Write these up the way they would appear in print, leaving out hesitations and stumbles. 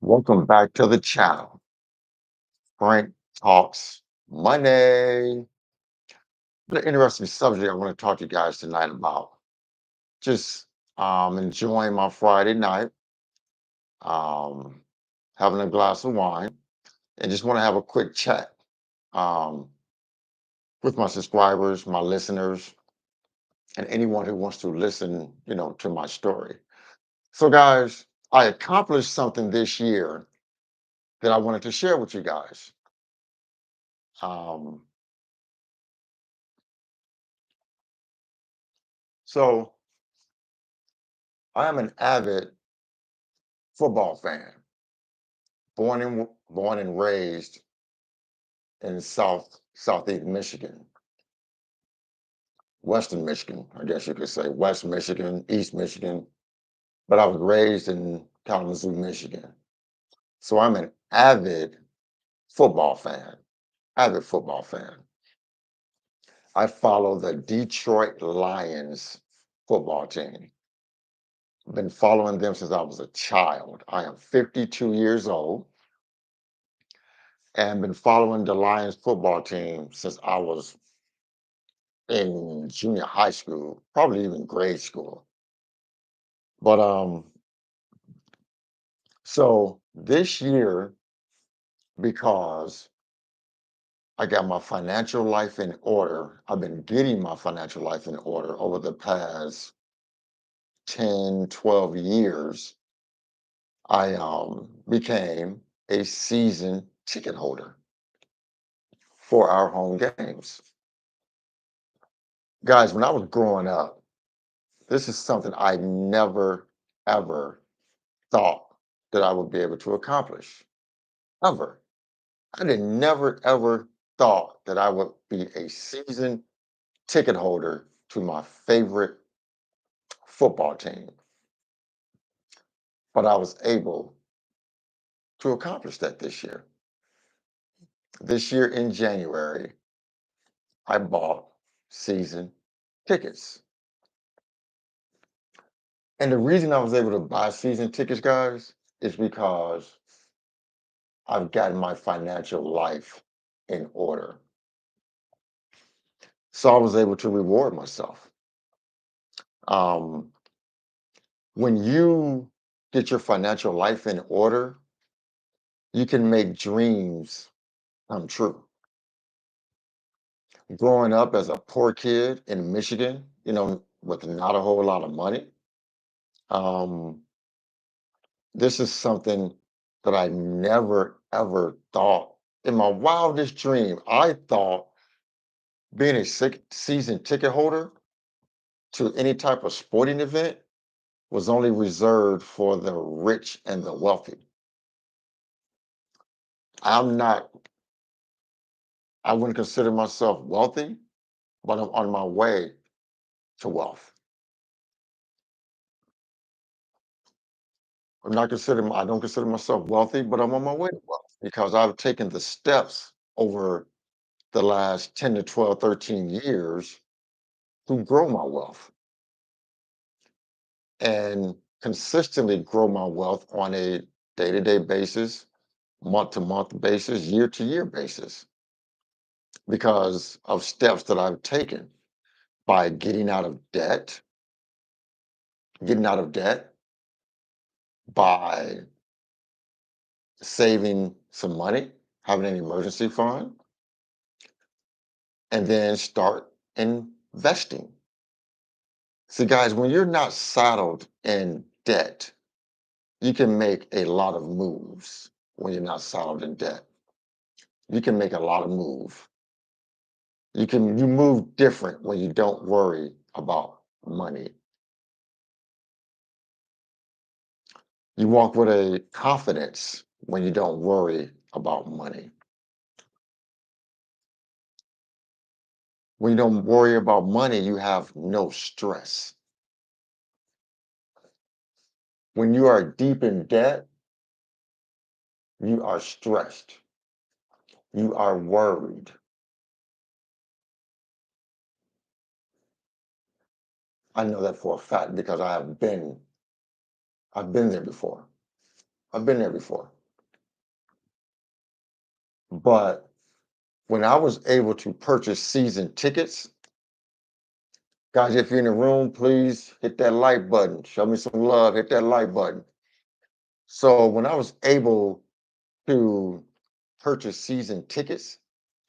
Welcome back to the channel. Frank Talks Money. What an interesting subject I want to talk to you guys tonight about. Just enjoying my Friday night, um, having a glass of wine, and just want to have a quick chat um, with my subscribers, my listeners, and anyone who wants to listen, to my story. So, guys, I accomplished something this year that I wanted to share with you guys. Um, so I am an avid football fan, born and raised in southeast Michigan, Western Michigan, I guess you could say West Michigan, East Michigan, but I was raised in Kalamazoo, Michigan. So I'm an football fan, avid football fan. I follow the Detroit Lions football team. Been following them since I was a child. I am 52 years old and been following the Lions football team since I was in junior high school, probably even grade school. But so this year, because I got my financial life in order, I've been getting my financial life in order over the past 10, 12 years. I became a season ticket holder for our home games. Guys, when I was growing up, this is something I never, ever thought that I would be able to accomplish. Ever. I did never ever thought that I would be a season ticket holder to my favorite football team, but I was able to accomplish that this year. This year in January, I bought season tickets. And the reason I was able to buy season tickets, guys, is because I've gotten my financial life in order. So I was able to reward myself. Um, when you get your financial life in order, you can make dreams come true. Growing up as a poor kid in Michigan, with not a whole lot of money, um, this is something that I never ever thought in my wildest dream. I thought being a season ticket holder to any type of sporting event was only reserved for the rich and the wealthy. I'm not, I wouldn't consider myself wealthy, but I'm on my way to wealth. I don't consider myself wealthy, but I'm on my way to wealth because I've taken the steps over the last 10 to 12, 13 years to grow my wealth and consistently grow my wealth on a day-to-day basis, month-to-month basis, year-to-year basis because of steps that I've taken by getting out of debt, by saving some money, having an emergency fund, and then start investing. See, guys, when you're not saddled in debt, you can make a lot of moves when you're not saddled in debt. You can make a lot of move. You move different when you don't worry about money. You walk with a confidence when you don't worry about money. When you don't worry about money, you have no stress. When you are deep in debt, you are stressed. You are worried. I know that for a fact because I've been there before. I've been there before. But when I was able to purchase season tickets, guys, if you're in the room, please hit that like button. Show me some love. Hit that like button. So when I was able to purchase season tickets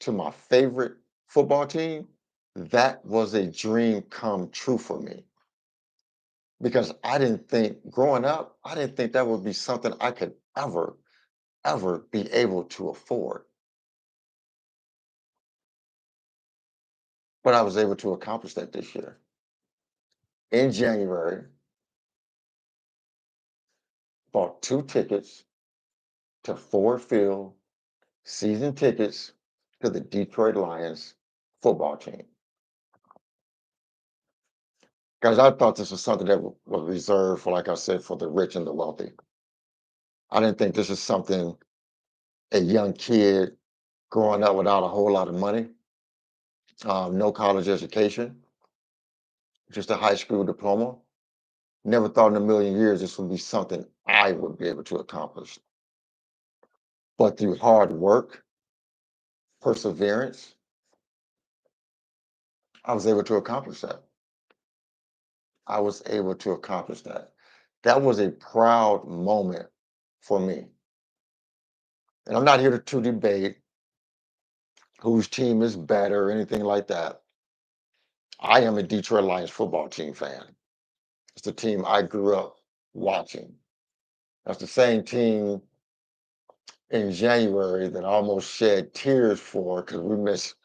to my favorite football team, that was a dream come true for me because I didn't think growing up, I didn't think that would be something I could ever be able to afford. But I was able to accomplish that this year. In January, bought two tickets to Ford Field, season tickets to the Detroit Lions football team. Guys, I thought this was something that was reserved for, like I said, for the rich and the wealthy. I didn't think this is something a young kid growing up without a whole lot of money, no college education, just a high school diploma. Never thought in a million years this would be something I would be able to accomplish. But through hard work, perseverance, I was able to accomplish that. I was able to accomplish that. That was a proud moment for me. And I'm not here to debate whose team is better or anything like that. I am a Detroit Lions football team fan. It's the team I grew up watching. That's the same team in January that I almost shed tears for because we missed.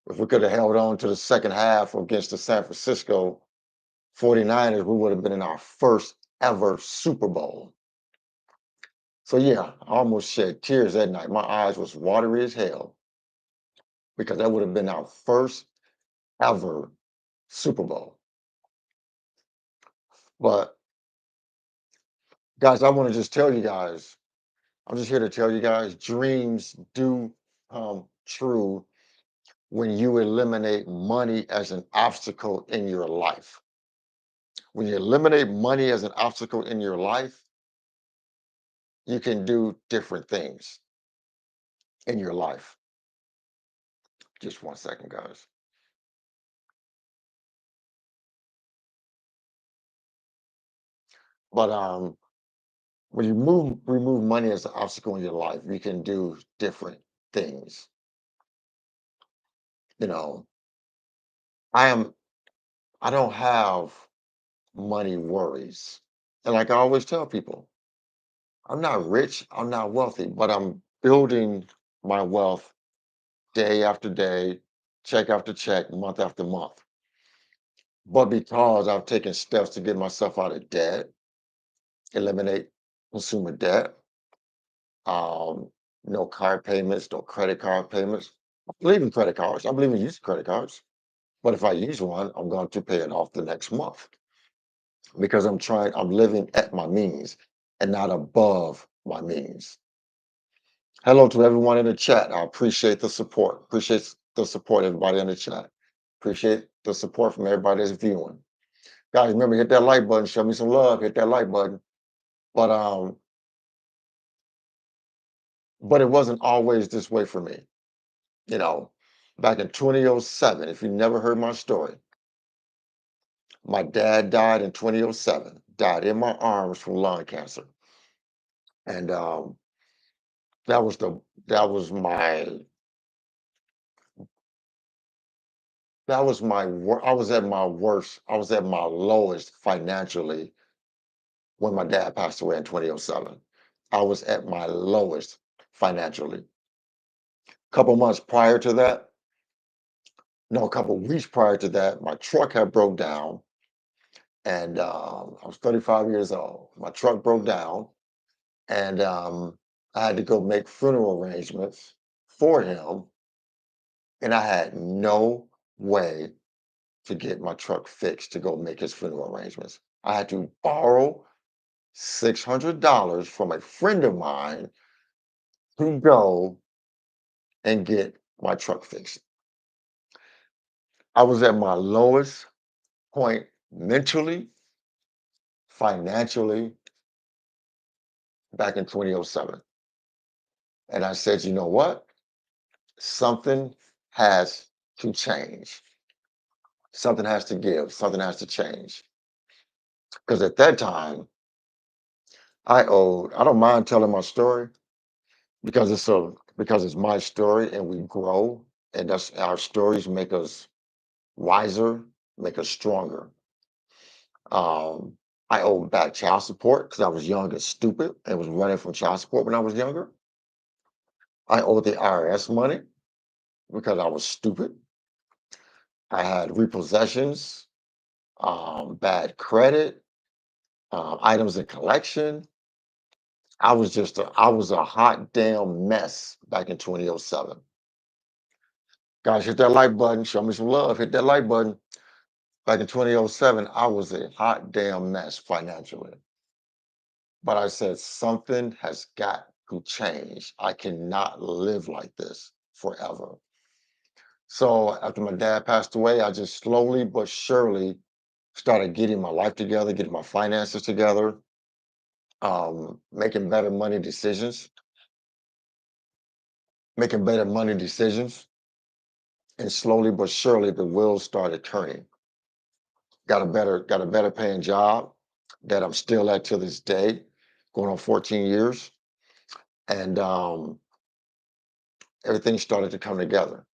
If we could have held on to the second half against the San Francisco 49ers, we would have been in our first ever Super Bowl. So yeah, I almost shed tears that night. My eyes was watery as hell because that would have been our first ever Super Bowl. But guys, I want to just tell you guys, I'm just here to tell you guys, dreams do come true when you eliminate money as an obstacle in your life. When you eliminate money as an obstacle in your life, you can do different things in your life. Just one second, guys. But when you remove money as an obstacle in your life, you can do different things. You know, I am I don't have money worries. And like I always tell people, I'm not rich, I'm not wealthy, but I'm building my wealth day after day, check after check, month after month. But because I've taken steps to get myself out of debt, eliminate consumer debt, um, no card payments, no credit card payments. I believe in credit cards. I believe in using credit cards. But if I use one, I'm going to pay it off the next month because I'm living at my means and not above my means. Hello to everyone in the chat. I appreciate the support. Appreciate the support, everybody in the chat. Appreciate the support from everybody that's viewing. Guys, remember, hit that like button. Show me some love. Hit that like button. But but it wasn't always this way for me. You know, back in 2007, if you never heard my story, my dad died in 2007, died in my arms from lung cancer. And that was the that was my I was at my worst. I was at my lowest financially when my dad passed away in 2007. I was at my lowest financially. A couple months prior to that, no, a couple weeks prior to that, my truck had broke down, and I was 35 years old. My truck broke down, and I had to go make funeral arrangements for him, and I had no way to get my truck fixed to go make his funeral arrangements. I had to borrow $600 from a friend of mine to go and get my truck fixed. I was at my lowest point mentally, financially back in 2007. And I said, you know what? Something has to change. Something has to give. Something has to change. Because at that time, I don't mind telling my story because it's my story and we grow and that's our stories make us wiser, make us stronger. Um, I owed back child support because I was young and stupid and was running from child support when I was younger. I owed the IRS money because I was stupid. I had repossessions, bad credit, items in collection. I was a hot damn mess back in 2007. Guys, hit that like button. Show me some love. Hit that like button. Back in 2007, I was a hot damn mess financially. But I said, something has got to change. I cannot live like this forever. So after my dad passed away, I just slowly but surely started getting my life together, getting my finances together, making better money decisions, making better money decisions. And slowly but surely the wheels started turning. Got a better paying job that I'm still at to this day, going on 14 years. And everything started to come together.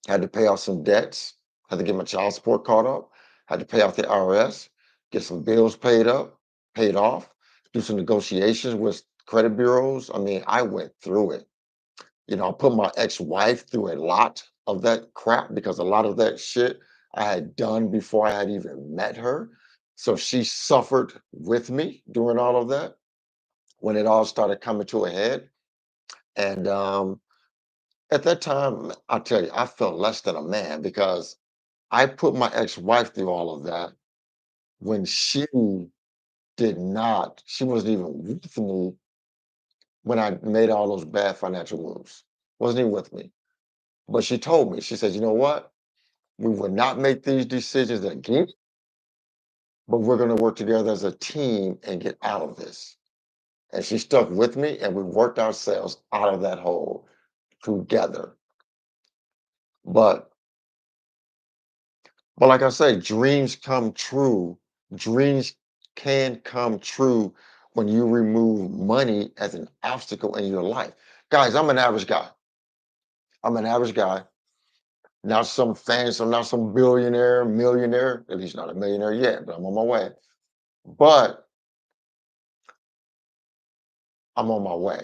Had to pay off some debts, had to get my child support caught up, had to pay off the IRS, get some bills paid off, do some negotiations with credit bureaus. I mean, I went through it. You know, I put my ex-wife through a lot of that crap because a lot of that shit I had done before I had even met her. So she suffered with me during all of that when it all started coming to a head. And at that time, I'll tell you, I felt less than a man because I put my ex-wife through all of that when she wasn't even with me when I made all those bad financial moves. Wasn't even with me. But she told me, she said, you know what? We will not make these decisions again, but we're going to work together as a team and get out of this. And she stuck with me and we worked ourselves out of that hole together. But But like I say, dreams come true. Dreams can come true when you remove money as an obstacle in your life. Guys, I'm an average guy. I'm an average guy. Not some fancy, I'm not some billionaire, millionaire, at least not a millionaire yet, but I'm on my way. But I'm on my way.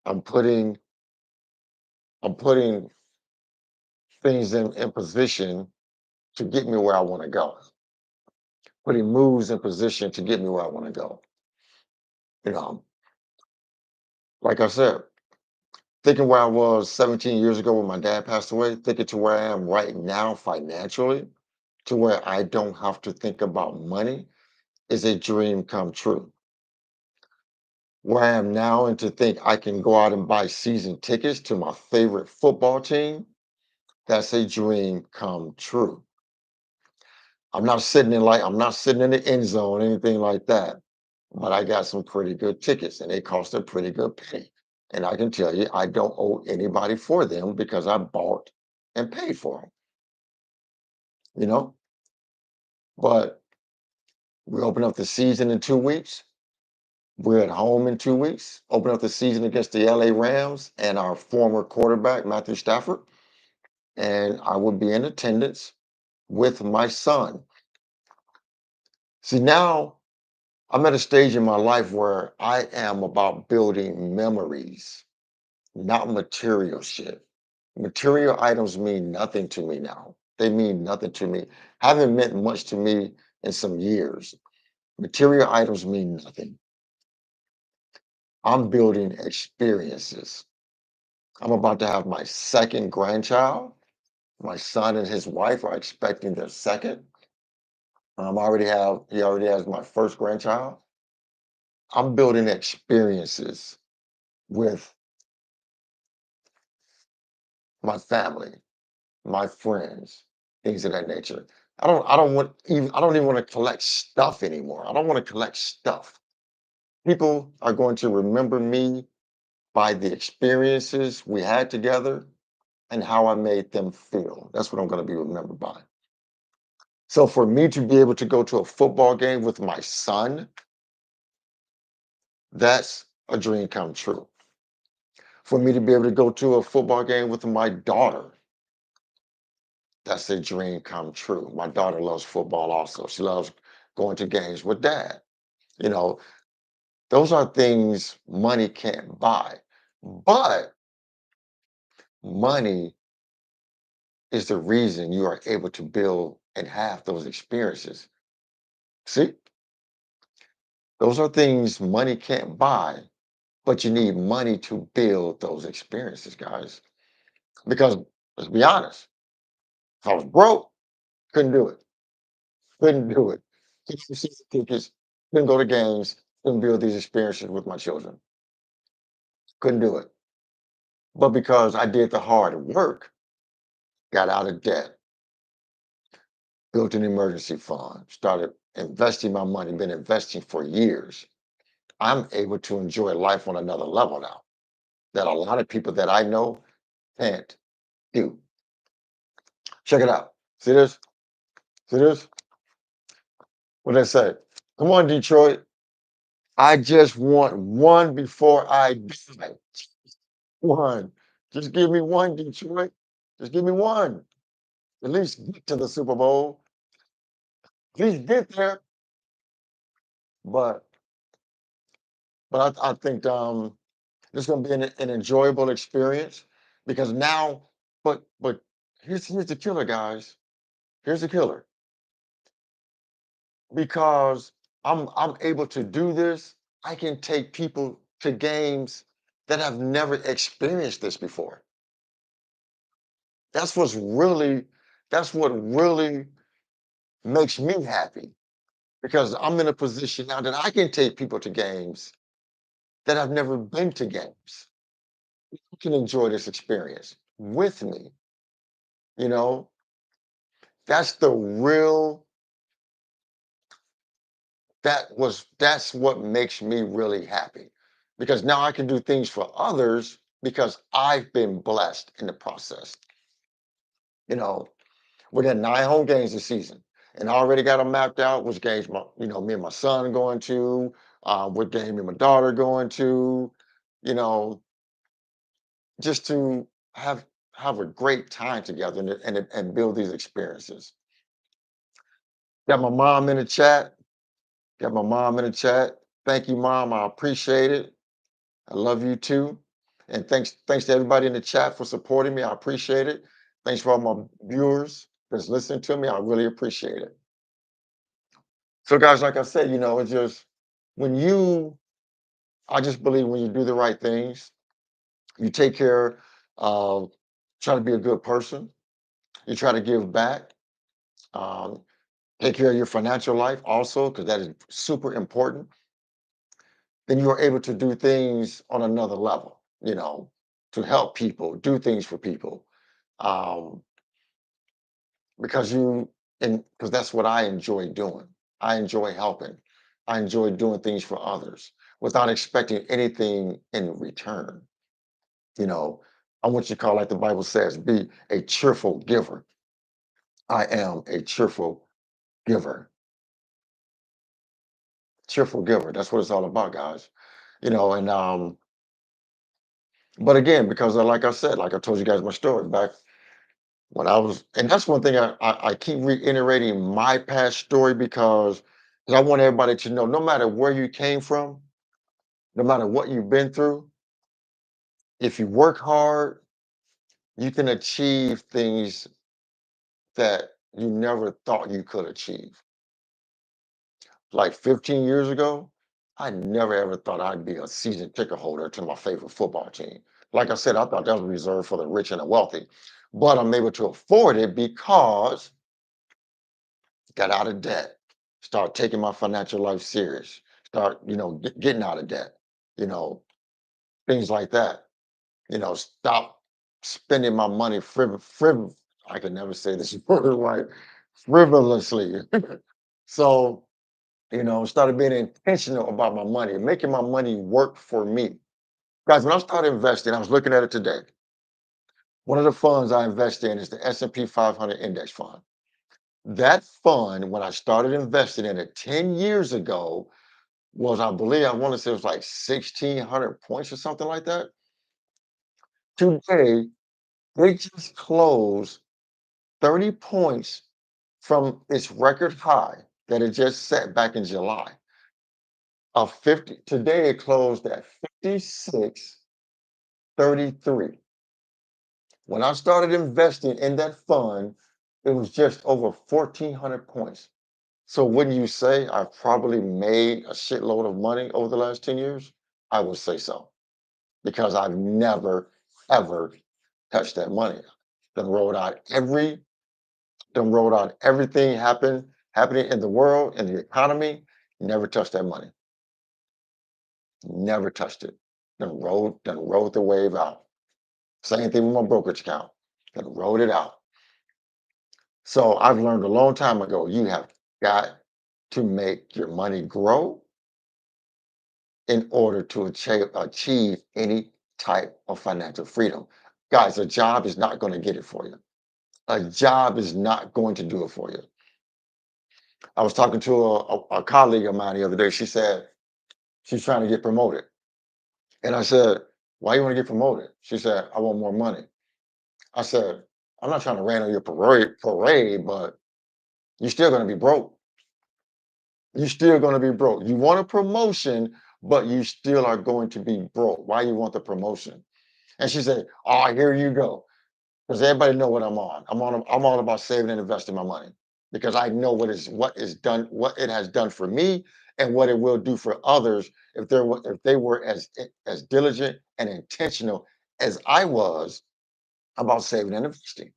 I'm putting I'm putting things in position to get me where I want to go. Putting moves in position to get me where I want to go. You know, like I said, thinking where I was 17 years ago when my dad passed away, thinking to where I am right now financially, to where I don't have to think about money is a dream come true. Where I am now and to think I can go out and buy season tickets to my favorite football team, that's a dream come true. I'm not sitting in the end zone, anything like that. But I got some pretty good tickets and they cost a pretty good penny. And I can tell you, I don't owe anybody for them because I bought and paid for them, you know? But we open up the season in 2 weeks. We're at home in 2 weeks. Open up the season against the LA Rams and our former quarterback, Matthew Stafford. And I will be in attendance with my son. See, now I'm at a stage in my life where I am about building memories, not material shit. Material items mean nothing to me now. They mean nothing to me. Haven't meant much to me in some years. Material items mean nothing. I'm building experiences. I'm about to have my second grandchild. My son and his wife are expecting their second. He already has my first grandchild. I'm building experiences with my family, my friends, things of that nature. I don't even want to collect stuff anymore. I don't want to collect stuff. People are going to remember me by the experiences we had together and how I made them feel. That's what I'm going to be remembered by. So for me to be able to go to a football game with my son, that's a dream come true. For me to be able to go to a football game with my daughter, that's a dream come true. My daughter loves football also. She loves going to games with dad. You know, those are things money can't buy. But money is the reason you are able to build and have those experiences. See, those are things money can't buy, but you need money to build those experiences, guys. Because let's be honest, if I was broke, couldn't do it. Couldn't do it. Couldn't see season tickets, couldn't go to games, couldn't build these experiences with my children. Couldn't do it. But because I did the hard work, got out of debt, built an emergency fund, started investing my money, been investing for years, I'm able to enjoy life on another level now that a lot of people that I know can't do. Check it out. See this? See this? What they say? Come on, Detroit. I just want one before I die. One. Just give me one, Detroit. Just give me one. At least get to the Super Bowl. At least get there. But I think it's going to be an enjoyable experience because now. But here's the killer, guys. Here's the killer. Because I'm able to do this, I can take people to games that have never experienced this before. That's what's really that's what really makes me happy because I'm in a position now that I can take people to games that have never been to games. You can enjoy this experience with me. You know, that's the real that's what makes me really happy because now I can do things for others because I've been blessed in the process. You know, we got 9 home games this season, and I already got them mapped out. Which games me and my son going to, what game me and my daughter going to, you know, just to have a great time together and build these experiences. Got my mom in the chat. Got my mom in the chat. Thank you, mom. I appreciate it. I love you too. And thanks to everybody in the chat for supporting me. I appreciate it. Thanks for all my viewers that's listening to me. I really appreciate it. So, guys, like I said, it's just when you, I just believe when you do the right things, you take care of, try to be a good person, you try to give back, um, take care of your financial life also, because that is super important, then you are able to do things on another level, to help people, do things for people. Um, because because that's what I enjoy doing. I enjoy helping. I enjoy doing things for others without expecting anything in return. You know, I want you to call, like the Bible says, be a cheerful giver. I am a cheerful giver. Cheerful giver. That's what it's all about, guys. And but again, because like I said, like I told you guys my story back when I was, and that's one thing I keep reiterating my past story because I want everybody to know no matter where you came from, no matter what you've been through, if you work hard, you can achieve things that you never thought you could achieve. Like 15 years ago, I never ever thought I'd be a season ticket holder to my favorite football team. Like I said, I thought that was reserved for the rich and the wealthy, but I'm able to afford it because got out of debt, start taking my financial life serious, start, getting out of debt, you know, things like that. Stop spending my money I can never say this word right, frivolously. So, started being intentional about my money, making my money work for me. Guys, when I started investing, I was looking at it today. One of the funds I invest in is the S&P 500 index fund. That fund, when I started investing in it 10 years ago, was, I believe, I want to say it was like 1,600 points or something like that. Today, they just closed 30 points from its record high that it just set back in July of 50. Today, it closed at 56.33. When I started investing in that fund, it was just over 1,400 points. So wouldn't you say I've probably made a shitload of money over the last 10 years? I would say so because I've never, ever touched that money. Done rolled out every, done rolled out everything happening in the world, in the economy, never touched that money. Never touched it. Done rode the wave out. Same thing with my brokerage account. Done rode it out. So I've learned a long time ago, you have got to make your money grow in order to achieve any type of financial freedom. Guys, a job is not going to get it for you. A job is not going to do it for you. I was talking to a colleague of mine the other day. She said she's trying to get promoted. And I said, why you want to get promoted? She said, I want more money. I said, I'm not trying to rain on your parade, but you're still going to be broke. You're still going to be broke. You want a promotion, but you still are going to be broke. Why you want the promotion? And she said, "Oh, here you go." Because everybody know what I'm on. I'm all about saving and investing my money because I know what it has done for me, and what it will do for others if they were as diligent and intentional as I was about saving and investing.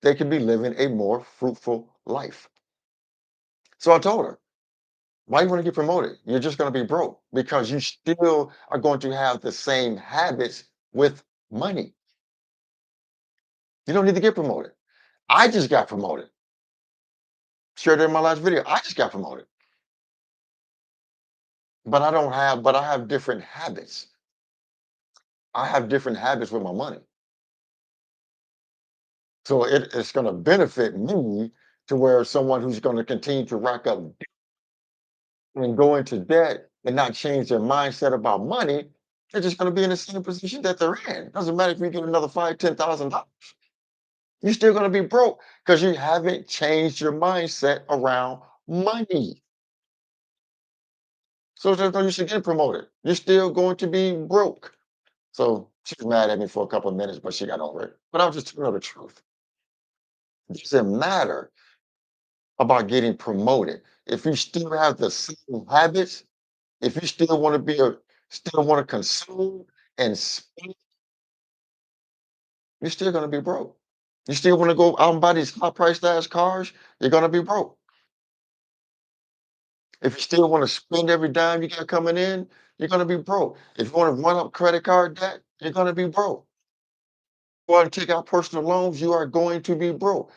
They could be living a more fruitful life. So I told her, why you want to get promoted? You're just going to be broke because you still are going to have the same habits with money. You don't need to get promoted. I just got promoted. Shared it in my last video. I just got promoted, but I have different habits. I have different habits with my money. So it's going to benefit me to where someone who's going to continue to rack up and go into debt and not change their mindset about money, they're just going to be in the same position that they're in. Doesn't matter if you get another five, $10,000. You're still going to be broke because you haven't changed your mindset around money. So there's no use in getting promoted. You're still going to be broke. So she was mad at me for a couple of minutes, but she got over it. But I was just telling her the truth. It doesn't matter about getting promoted. If you still have the same habits, if you still want to consume and spend, you're still going to be broke. You still want to go out and buy these high priced ass cars, you're going to be broke. If you still want to spend every dime you got coming in, you're going to be broke. If you want to run up credit card debt, you're going to be broke. Go out and take out personal loans, you are going to be broke.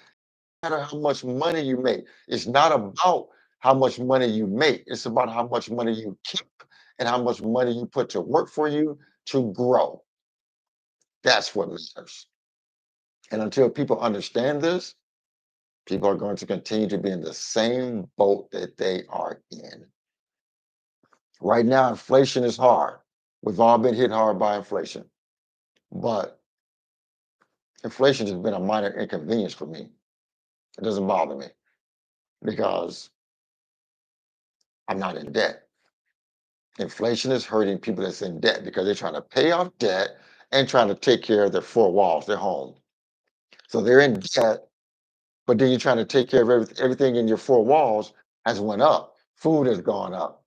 No matter how much money you make, it's not about how much money you make. It's about how much money you keep and how much money you put to work for you to grow. That's what matters. And until people understand this, people are going to continue to be in the same boat that they are in. Right now, inflation is hard. We've all been hit hard by inflation, but inflation has been a minor inconvenience for me. It doesn't bother me because I'm not in debt. Inflation is hurting people that's in debt because they're trying to pay off debt and trying to take care of their four walls, their home. So they're in debt, but then you're trying to take care of everything in your four walls has went up. Food has gone up.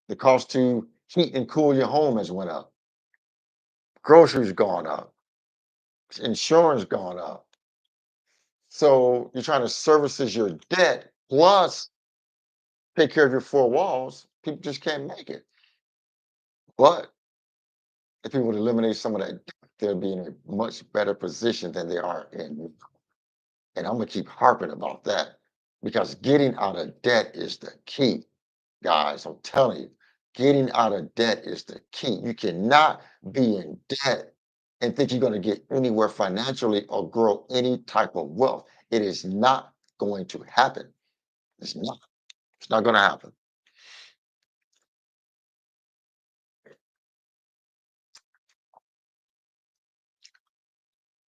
The cost to heat and cool your home has went up. Groceries gone up. Insurance gone up. So you're trying to services your debt plus take care of your four walls. People just can't make it. But if people would eliminate some of that debt, they'll be in a much better position than they are in. And I'm gonna keep harping about that because getting out of debt is the key, guys. I'm telling you, getting out of debt is the key. You cannot be in debt and think you're going to get anywhere financially or grow any type of wealth. It is not going to happen. It's not. It's not going to happen.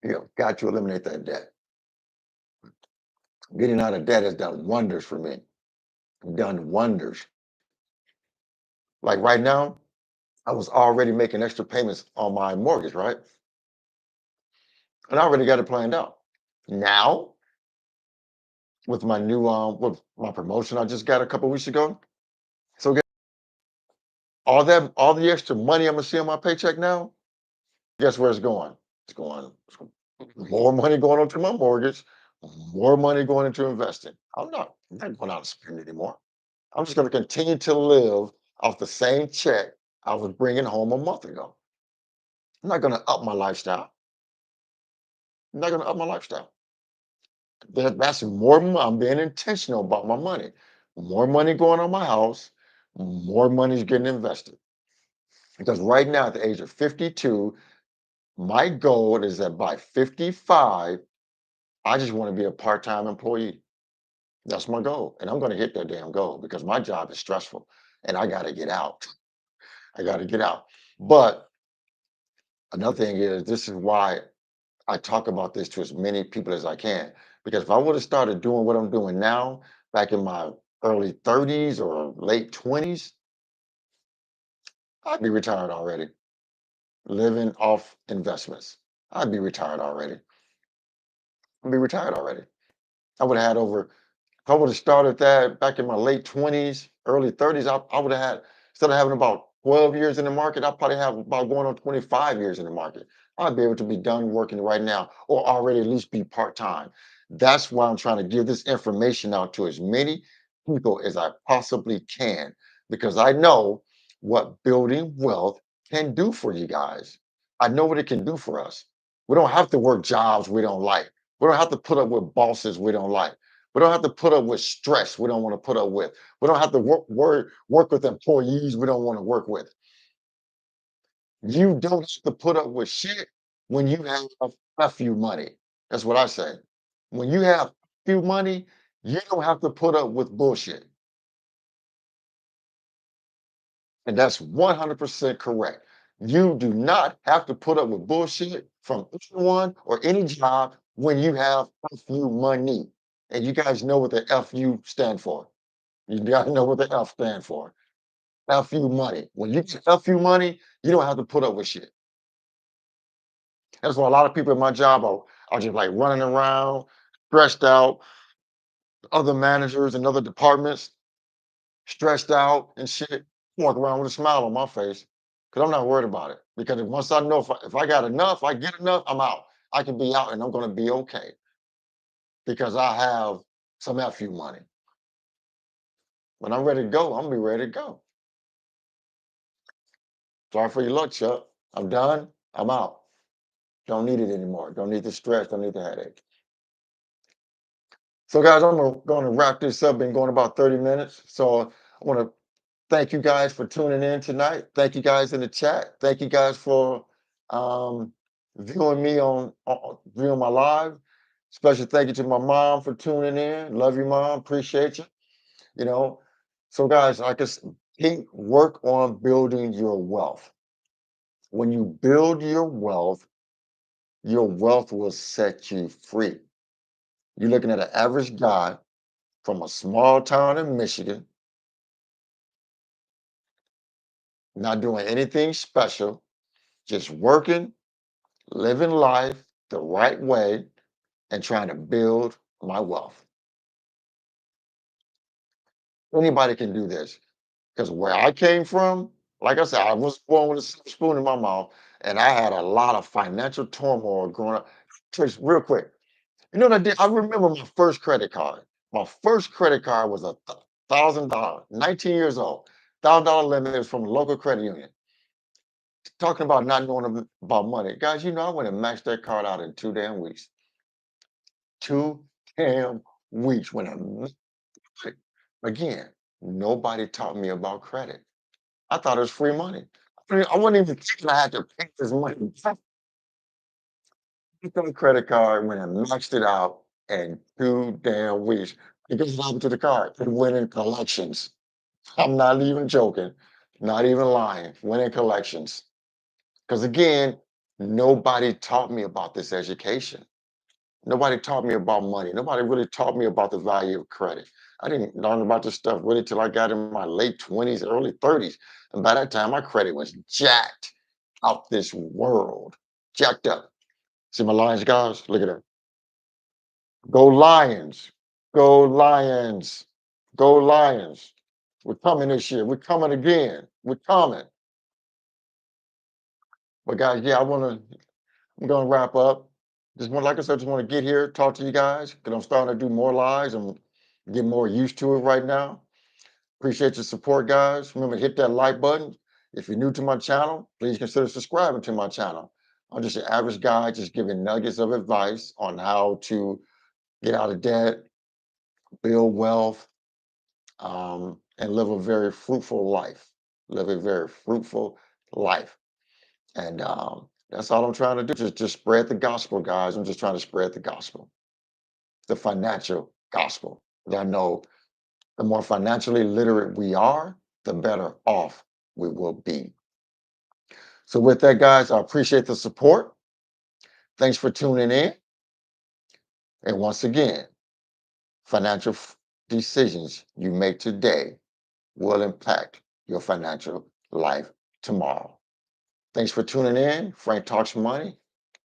You know, got to eliminate that debt. Getting out of debt has done wonders for me. Done wonders. Like right now, I was already making extra payments on my mortgage, right? And I already got it planned out. Now, with my promotion I just got a couple weeks ago. So all the extra money I'm gonna see on my paycheck now, guess where it's going? It's going more money going onto my mortgage, more money going into investing. I'm not going out and spend anymore. I'm just gonna continue to live off the same check I was bringing home a month ago. I'm not gonna up my lifestyle. I'm not gonna up my lifestyle. That's more. I'm being intentional about my money. More money going on my house. More money is getting invested. Because right now, at the age of 52, my goal is that by 55, I just want to be a part-time employee. That's my goal, and I'm going to hit that damn goal because my job is stressful, and I got to get out. I got to get out. But another thing is, this is why I talk about this to as many people as I can. Because if I would have started doing what I'm doing now, back in my early 30s or late 20s, I'd be retired already, living off investments. I'd be retired already. I'd be retired already. I would have had over, if I would have started that back in my late 20s, early 30s, I would have had, instead of having about 12 years in the market, I'd probably have about going on 25 years in the market. I'd be able to be done working right now or already at least be part-time. That's why I'm trying to give this information out to as many people as I possibly can, because I know what building wealth can do for you guys. I know what it can do for us. We don't have to work jobs we don't like. We don't have to put up with bosses we don't like. We don't have to put up with stress we don't want to put up with. We don't have to work with employees we don't want to work with. You don't have to put up with shit when you have a few money. That's what I say. When you have few money, you don't have to put up with bullshit. And that's 100% correct. You do not have to put up with bullshit from anyone or any job when you have FU money. And you guys know what the FU stand for. You got to know what the F stand for. FU money. When you get FU money, you don't have to put up with shit. That's why a lot of people in my job are just like running around, stressed out, other managers and other departments, stressed out and shit. Walk around with a smile on my face because I'm not worried about it. Because once I know if I got enough, I get enough, I'm out. I can be out and I'm going to be okay because I have some FU money. When I'm ready to go, I'm going to be ready to go. Sorry for your luck, Chuck. I'm done. I'm out. Don't need it anymore. Don't need the stress. Don't need the headache. So, guys, I'm going to wrap this up. Been going about 30 minutes. So, I want to thank you guys for tuning in tonight. Thank you guys in the chat. Thank you guys for um, viewing me on viewing my live. Special thank you to my mom for tuning in. Love you, mom. Appreciate you. You know, so guys, like I said, keep work on building your wealth. When you build your wealth will set you free. You're looking at an average guy from a small town in Michigan, not doing anything special, just working, living life the right way, and trying to build my wealth. Anybody can do this because where I came from, like I said, I was born with a silver spoon in my mouth, and I had a lot of financial turmoil growing up. Just real quick, you know what I did? I remember my first credit card. My first credit card was $1,000, 19 years old. $1,000 limit is from a local credit union. Talking about not knowing about money. Guys, you know, I went and maxed that card out in 2 damn weeks. 2 damn weeks when I again, nobody taught me about credit. I thought it was free money. I wasn't even thinking I had to pay this money back. Took on a credit card, went and maxed it out in 2 damn weeks. And guess what happened to the card? It went in collections. I'm not even joking, not even lying. Went in collections. Because again, nobody taught me about this education. Nobody taught me about money. Nobody really taught me about the value of credit. I didn't learn about this stuff really till I got in my late 20s, early 30s. And by that time, my credit was jacked out this world. Jacked up. See my Lions, guys? Look at that. Go Lions. Go Lions. Go Lions. We're coming this year. We're coming again. We're coming. But guys, yeah, I'm gonna wrap up. Just want, like I said, just want to get here, talk to you guys, because I'm starting to do more lives and get more used to it right now. Appreciate your support, guys. Remember, hit that like button. If you're new to my channel, please consider subscribing to my channel. I'm just an average guy, just giving nuggets of advice on how to get out of debt, build wealth, and live a very fruitful life. Live a very fruitful life. And that's all I'm trying to do. Just spread the gospel, guys. I'm just trying to spread the gospel, the financial gospel. I know the more financially literate we are, the better off we will be. So with that, guys, I appreciate the support. Thanks for tuning in. And once again, financial decisions you make today will impact your financial life tomorrow. Thanks for tuning in. Frank Talks Money.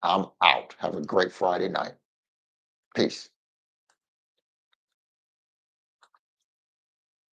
I'm out. Have a great Friday night. Peace.